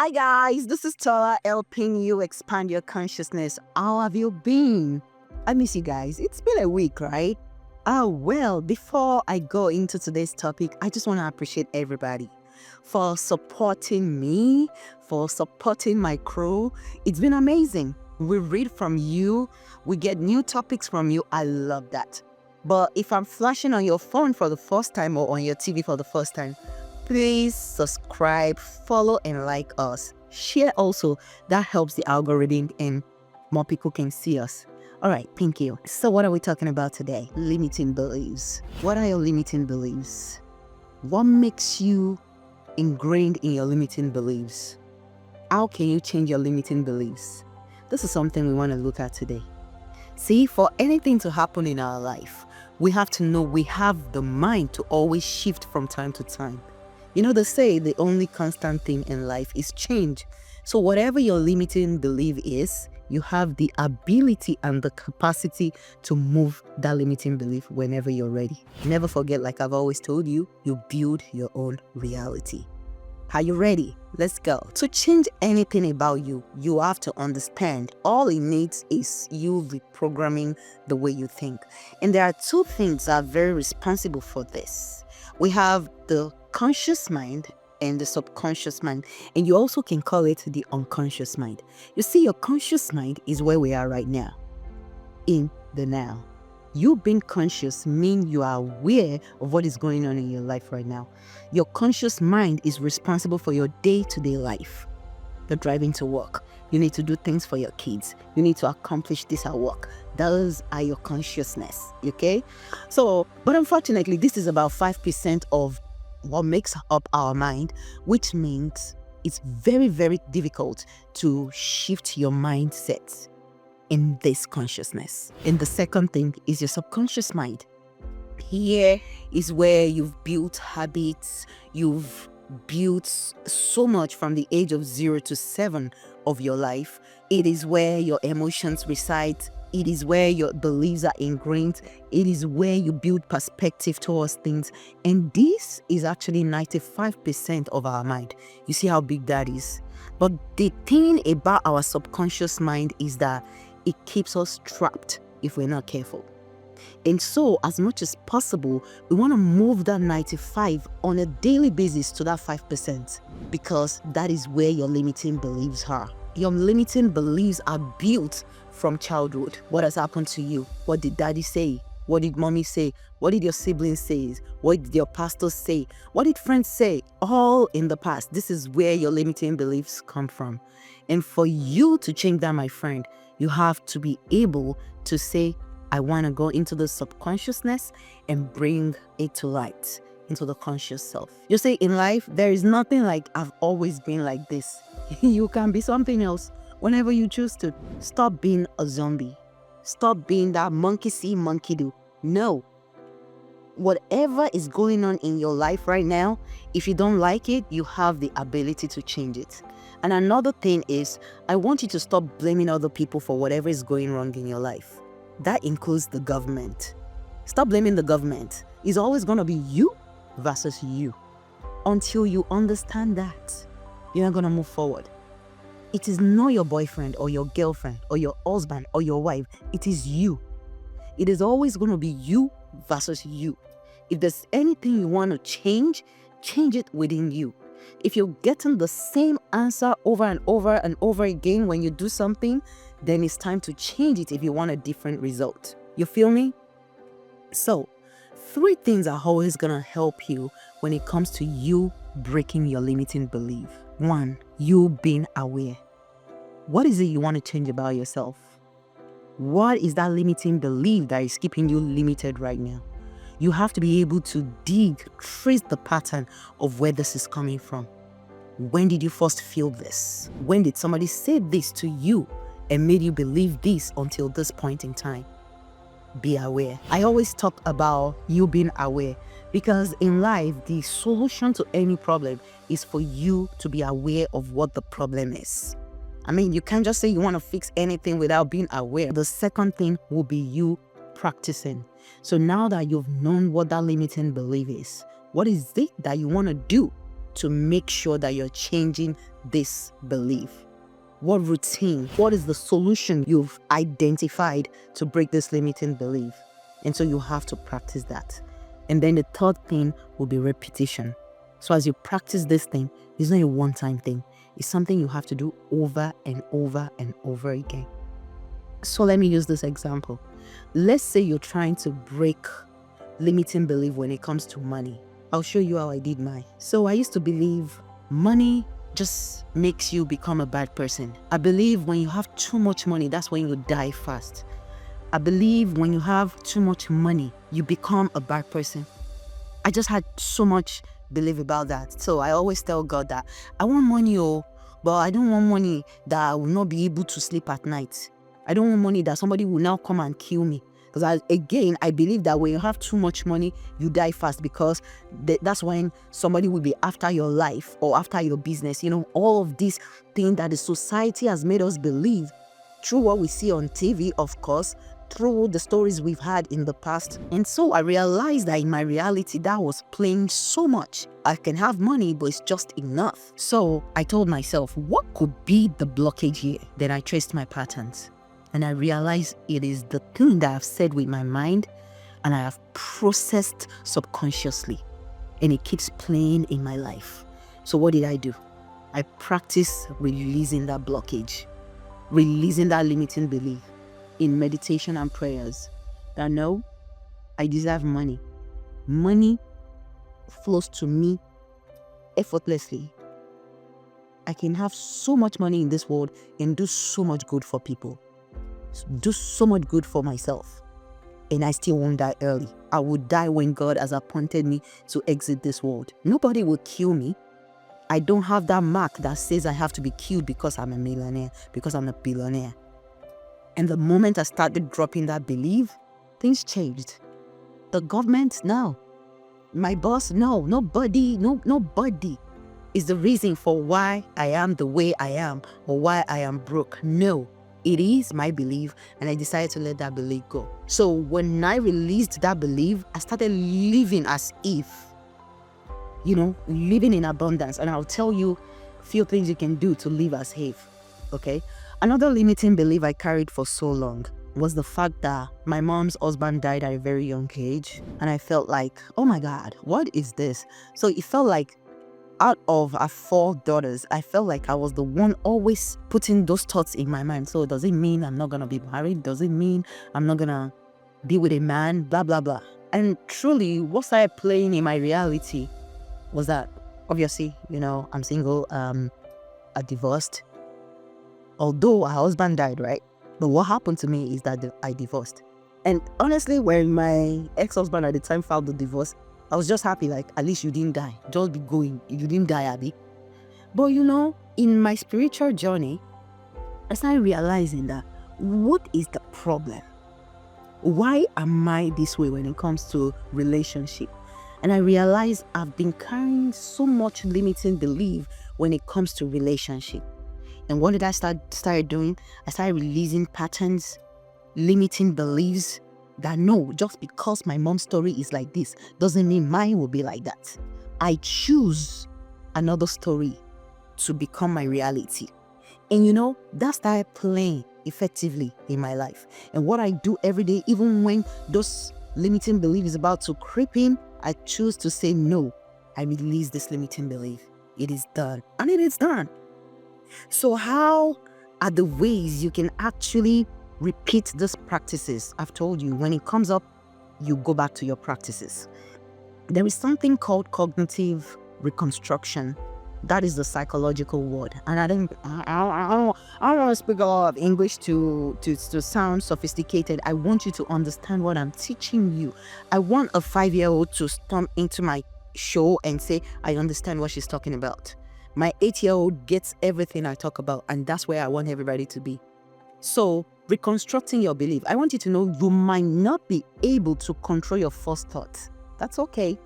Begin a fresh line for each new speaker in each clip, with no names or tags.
Hi guys, this is Tola helping you expand your consciousness. How have you been? I miss you guys. It's been a week, right? Well, before I go into today's topic, I just want to appreciate everybody for supporting me, for supporting my crew. It's been amazing. We read from you, we get new topics from you. I love that. But if I'm flashing on your phone for the first time or on your TV for the first time, please subscribe, follow, and like us. Share also. That helps the algorithm and more people can see us. All right, thank you. So what are we talking about today? Limiting beliefs. What are your limiting beliefs? What makes you ingrained in your limiting beliefs? How can you change your limiting beliefs? This is something we want to look at today. See, for anything to happen in our life, we have to know we have the mind to always shift from time to time. You know, they say the only constant thing in life is change. So whatever your limiting belief is, you have the ability and the capacity to move that limiting belief whenever you're ready. Never forget, like I've always told you, you build your own reality. Are you ready? Let's go. To change anything about you, you have to understand all it needs is you reprogramming the way you think. And there are two things that are very responsible for this. We have the conscious mind and the subconscious mind, and you also can call it the unconscious mind. You see, your conscious mind is where we are right now, in the now. You being conscious means you are aware of what is going on in your life right now. Your conscious mind is responsible for your day-to-day life. You're driving to work. You need to do things for your kids. You need to accomplish this at work. Those are your consciousness, okay? So, but unfortunately, this is about 5% of what makes up our mind, which means it's very, very difficult to shift your mindset in this consciousness. And the second thing is your subconscious mind. Here is where you've built habits, you've built so much from the age of 0 to 7 of your life. It is where your emotions reside. It is where your beliefs are ingrained. It is where you build perspective towards things. And this is actually 95% of our mind. You see how big that is? But the thing about our subconscious mind is that it keeps us trapped if we're not careful. And so, as much as possible, we want to move that 95 on a daily basis to that 5%, because that is where your limiting beliefs are. Your limiting beliefs are built from childhood. What has happened to you? What did daddy say? What did mommy say? What did your siblings say? What did your pastors say? What did friends say? All in the past. This is where your limiting beliefs come from. And for you to change that, my friend, you have to be able to say, I want to go into the subconsciousness and bring it to light, into the conscious self. You say in life, there is nothing like I've always been like this. You can be something else whenever you choose to. Stop being a zombie. Stop being that monkey see, monkey do. No. Whatever is going on in your life right now, if you don't like it, you have the ability to change it. And another thing is, I want you to stop blaming other people for whatever is going wrong in your life. That includes the government. Stop blaming the government. It's always going to be you versus you. Until you understand that, you're not going to move forward. It is not your boyfriend or your girlfriend or your husband or your wife. It is you. It is always going to be you versus you. If there's anything you want to change it within you. If you're getting the same answer over and over and over again when you do something, then it's time to change it if you want a different result. You feel me? So, 3 things are always going to help you when it comes to you breaking your limiting belief. 1, you being aware. What is it you want to change about yourself? What is that limiting belief that is keeping you limited right now? You have to be able to trace the pattern of where this is coming from. When did you first feel this? When did somebody say this to you and made you believe this until this point in time? Be aware. I always talk about you being aware because in life, the solution to any problem is for you to be aware of what the problem is. I mean, you can't just say you want to fix anything without being aware. The second thing will be you practicing. So now that you've known what that limiting belief is, what is it that you want to do to make sure that you're changing this belief? What routine? What is the solution you've identified to break this limiting belief? And so you have to practice that. And then the third thing will be repetition. So as you practice this thing, it's not a one-time thing. It's something you have to do over and over and over again. So let me use this example. Let's say you're trying to break limiting belief when it comes to money. I'll show you how I did mine. So I used to believe money just makes you become a bad person. I believe when you have too much money, that's when you die fast. I believe when you have too much money, you become a bad person. I just had so much belief about that. So I always tell God that I want money, but I don't want money that I will not be able to sleep at night. I don't want money that somebody will now come and kill me. Because I believe that when you have too much money, you die fast, because that's when somebody will be after your life or after your business. All of these things that the society has made us believe through what we see on TV, of course, through the stories we've had in the past. And so I realized that in my reality, that was playing so much. I can have money, but it's just enough. So I told myself, what could be the blockage here? Then I traced my patterns. And I realized it is the thing that I've said with my mind and I have processed subconsciously. And it keeps playing in my life. So what did I do? I practiced releasing that blockage, releasing that limiting belief in meditation and prayers. That no, I deserve money. Money flows to me effortlessly. I can have so much money in this world and do so much good for people. Do so much good for myself, and I still won't die early. I will die when God has appointed me to exit this world. Nobody will kill me. I don't have that mark that says I have to be killed because I'm a millionaire, because I'm a billionaire. And the moment I started dropping that belief, things changed. The government, no. My boss, no. Nobody is the reason for why I am the way I am or why I am broke. No. It is my belief, and I decided to let that belief go. So when I released that belief, I started living as if, living in abundance. And I'll tell you a few things you can do to live as if, okay? Another limiting belief I carried for so long was the fact that my mom's husband died at a very young age. And I felt like, oh my God, what is this? So it felt like out of our 4 daughters, I felt like I was the one always putting those thoughts in my mind. So does it mean I'm not going to be married? Does it mean I'm not going to be with a man? Blah, blah, blah. And truly, what started playing in my reality was that, obviously, I'm single, I divorced. Although our husband died, right? But what happened to me is that I divorced. And honestly, when my ex-husband at the time filed the divorce, I was just happy, like, at least you didn't die. Just be going. You didn't die, Abby. But in my spiritual journey, I started realizing that what is the problem? Why am I this way when it comes to relationship? And I realized I've been carrying so much limiting belief when it comes to relationship. And what did I started doing? I started releasing patterns, limiting beliefs, that no, just because my mom's story is like this doesn't mean mine will be like that. I choose another story to become my reality. And that started playing effectively in my life. And what I do every day, even when those limiting belief is about to creep in, I choose to say no. I release this limiting belief. It is done. And it is done. So how are the ways you can actually repeat these practices? I've told you, when it comes up, you go back to your practices. There is something called cognitive reconstruction. That is the psychological word. And I don't want to speak a lot of English to sound sophisticated. I want you to understand what I'm teaching you. I want a 5-year-old to stomp into my show and say, I understand what she's talking about. My 8-year-old gets everything I talk about, and that's where I want everybody to be. So, reconstructing your belief. I want you to know you might not be able to control your first thought. That's okay.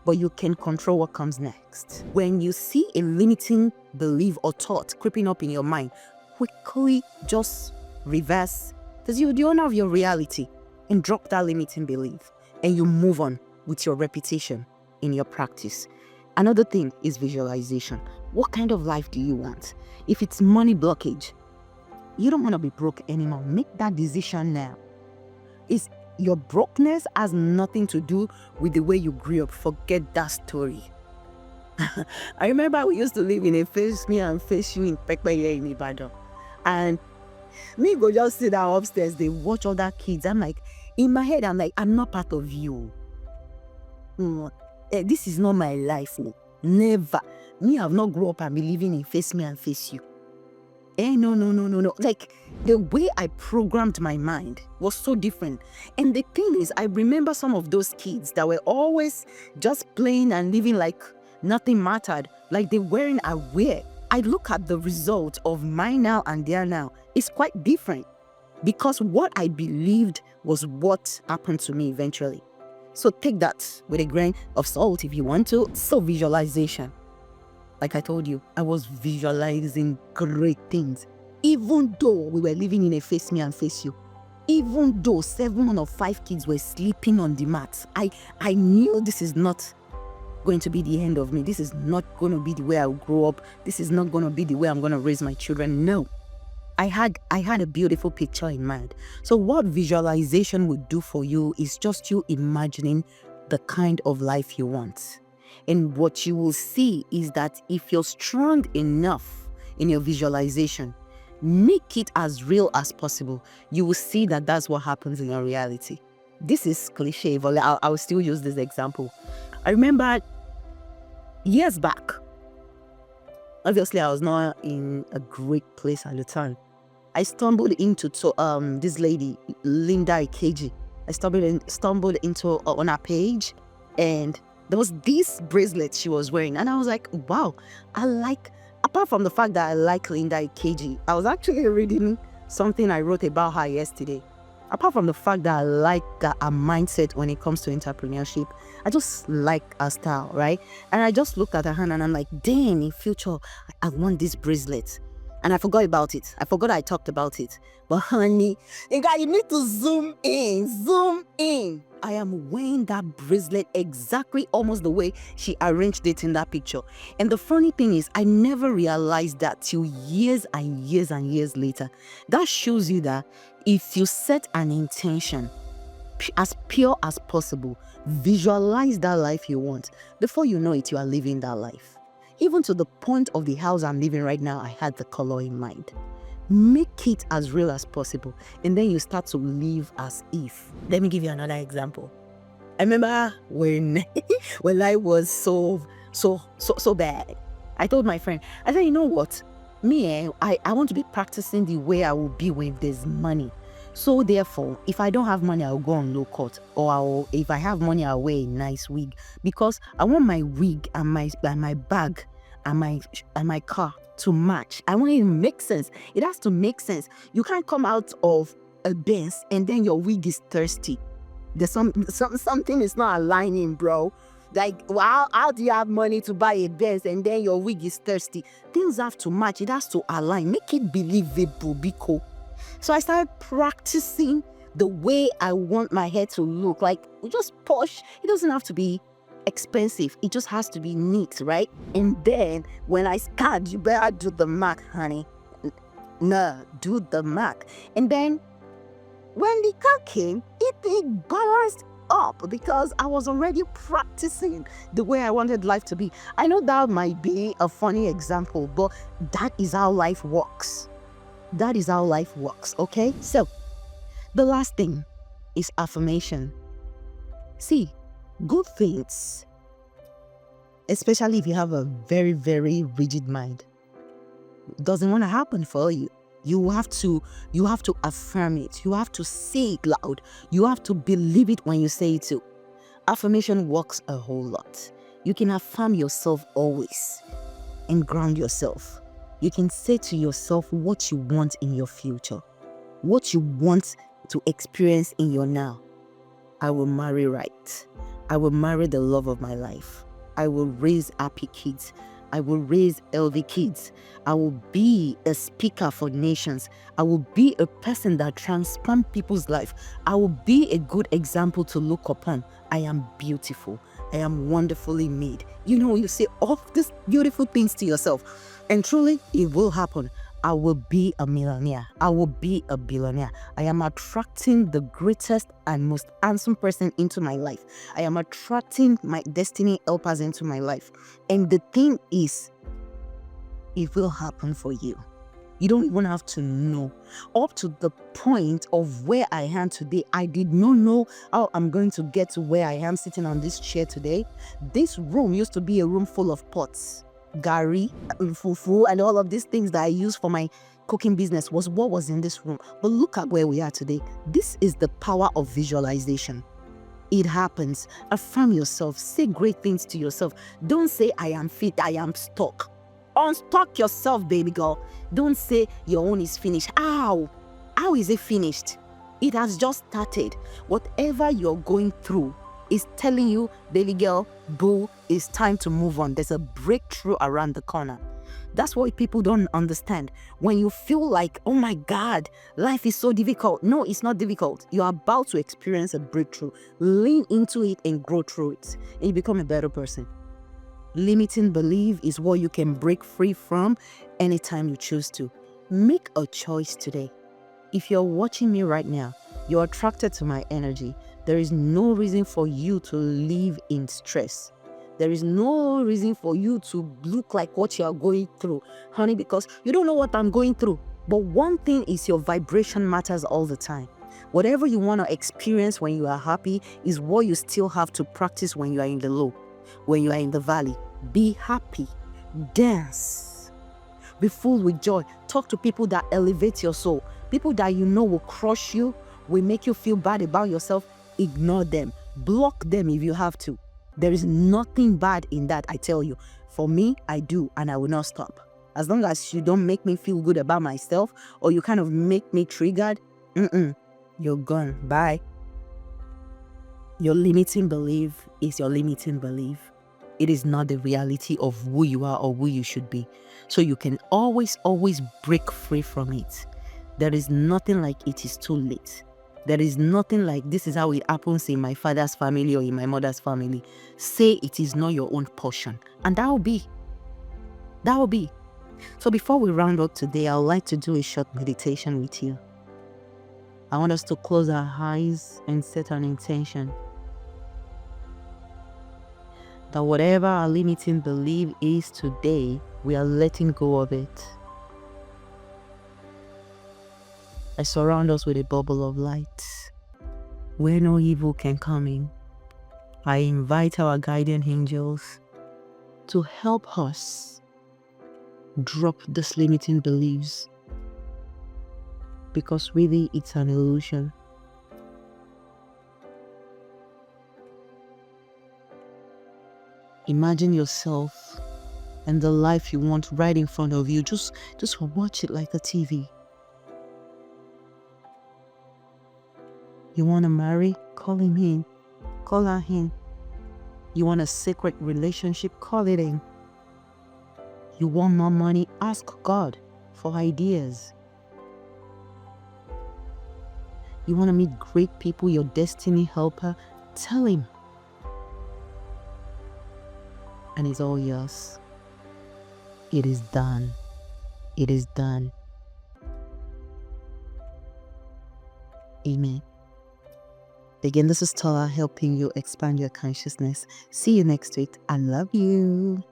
But you can control what comes next. When you see a limiting belief or thought creeping up in your mind, quickly just reverse, because you're the owner of your reality, and drop that limiting belief. And you move on with your repetition in your practice. Another thing is visualization. What kind of life do you want? If it's money blockage, you don't want to be broke anymore. Make that decision now. Your brokenness has nothing to do with the way you grew up. Forget that story. I remember we used to live in a face me and face you in Pekpeye in Ibadan. And me go just sit down upstairs, they watch other kids. I'm like, in my head, I'm like, I'm not part of you. This is not my life. Never. Me, I've not grown up and be living in face me and face you. No. Like, the way I programmed my mind was so different. And the thing is, I remember some of those kids that were always just playing and living like nothing mattered, like they weren't aware. I look at the result of my now and their now. It's quite different because what I believed was what happened to me eventually. So take that with a grain of salt if you want to. So visualization. Like I told you, I was visualizing great things. Even though we were living in a face me and face you, even though 7 of 5 kids were sleeping on the mat, I knew this is not going to be the end of me. This is not going to be the way I'll grow up. This is not going to be the way I'm going to raise my children. No. I had a beautiful picture in mind. So what visualization would do for you is just you imagining the kind of life you want. And what you will see is that if you're strong enough in your visualization, make it as real as possible, you will see that that's what happens in your reality. This is cliche, but I'll still use this example. I remember years back, obviously I was not in a great place at the time. I stumbled into this lady, Linda Ikeji. I stumbled into on her page, and there was this bracelet she was wearing, and I was like, wow, apart from the fact that I like Linda Ikeji, I was actually reading something I wrote about her yesterday. Apart from the fact that I like her mindset when it comes to entrepreneurship, I just like her style, right? And I just looked at her hand and I'm like, dang, in future, I want this bracelet. And I forgot about it. I forgot I talked about it. But honey, you need to zoom in. I am wearing that bracelet exactly almost the way she arranged it in that picture. And the funny thing is, I never realized that till years and years later. That shows you that if you set an intention as pure as possible, visualize that life you want, before you know it, you are living that life. Even to the point of the house I'm living right now, I had the color in mind. Make it as real as possible, and then you start to live as if. Let me give you another example. I remember when life was so bad. I told my friend, I said, you know what? I want to be practicing the way I will be when there's money. So therefore, if I don't have money, I'll go on low cut, or if I have money, I'll wear a nice wig, because I want my wig and my bag and my car to match. I want it to make sense. It has to make sense. You can't come out of a Benz and then your wig is thirsty. There's something is not aligning, bro. Like, well, how do you have money to buy a Benz and then your wig is thirsty? Things have to match. It has to align. Make it believable, Biko. So I started practicing the way I want my hair to look. Like, just posh. It doesn't have to be expensive. It just has to be neat, right? And then when I start, you better do the mark, honey. No, do the mark. And then when the car came, it balanced up because I was already practicing the way I wanted life to be. I know that might be a funny example, but that is how life works. That is how life works, okay? So, the last thing is affirmation. See, good things, especially if you have a very, very rigid mind, doesn't want to happen for you. You have to affirm it. You have to say it loud. You have to believe it when you say it too. Affirmation works a whole lot. You can affirm yourself always and ground yourself. You can say to yourself what you want in your future, what you want to experience in your now. I will marry right. I will marry the love of my life. I will raise happy kids. I will raise healthy kids. I will be a speaker for nations. I will be a person that transforms people's life. I will be a good example to look upon. I am beautiful. I am wonderfully made. You say all these beautiful things to yourself, and truly it will happen. I will be a millionaire. I will be a billionaire. I am attracting the greatest and most handsome person into my life. I am attracting my destiny helpers into my life. And the thing is, it will happen for you. You don't even have to know. Up to the point of where I am today, I did not know how I'm going to get to where I am sitting on this chair today. This room used to be a room full of pots, gari, fufu, and all of these things that I use for my cooking business was what was in this room. But look at where we are today. This is the power of visualization. It happens. Affirm yourself. Say great things to yourself. Don't say, I am fit, I am stuck. Unstuck yourself, baby girl. Don't say your own is finished. How is it finished? It has just started. Whatever you're going through is telling you, baby girl, boo, it's time to move on. There's a breakthrough around the corner. That's what people don't understand. When you feel like, oh my God, life is so difficult. No, it's not difficult. You're about to experience a breakthrough. Lean into it and grow through it, and you become a better person. Limiting belief is what you can break free from anytime you choose to. Make a choice today. If you're watching me right now, you're attracted to my energy. There is no reason for you to live in stress. There is no reason for you to look like what you are going through, honey, because you don't know what I'm going through. But one thing is, your vibration matters all the time. Whatever you want to experience when you are happy is what you still have to practice when you are in the low. When you are in the valley, be happy, dance, be full with joy. Talk to people that elevate your soul. People that you know will crush you, will make you feel bad about yourself. Ignore them, block them if you have to. There is nothing bad in that, I tell you. For me, I do, and I will not stop. As long as you don't make me feel good about myself, or you kind of make me triggered, you're gone. Bye. Your limiting belief is your limiting belief. It is not the reality of who you are or who you should be. So you can always break free from it. There is nothing like it is too late. There is nothing like this is how it happens in my father's family or in my mother's family. Say it is not your own portion. And that will be. So before we round up today, I would like to do a short meditation with you. I want us to close our eyes and set an intention that whatever our limiting belief is today, we are letting go of it. I surround us with a bubble of light where no evil can come in. I invite our guardian angels to help us drop these limiting beliefs, because really it's an illusion. Imagine yourself and the life you want right in front of you. Just watch it like a TV. You want to marry? Call him in. Call her in. You want a sacred relationship? Call it in. You want more money? Ask God for ideas. You want to meet great people, your destiny helper? Tell him. And it's all yours. It is done. It is done. Amen. Again, this is Tola, helping you expand your consciousness. See you next week. I love you.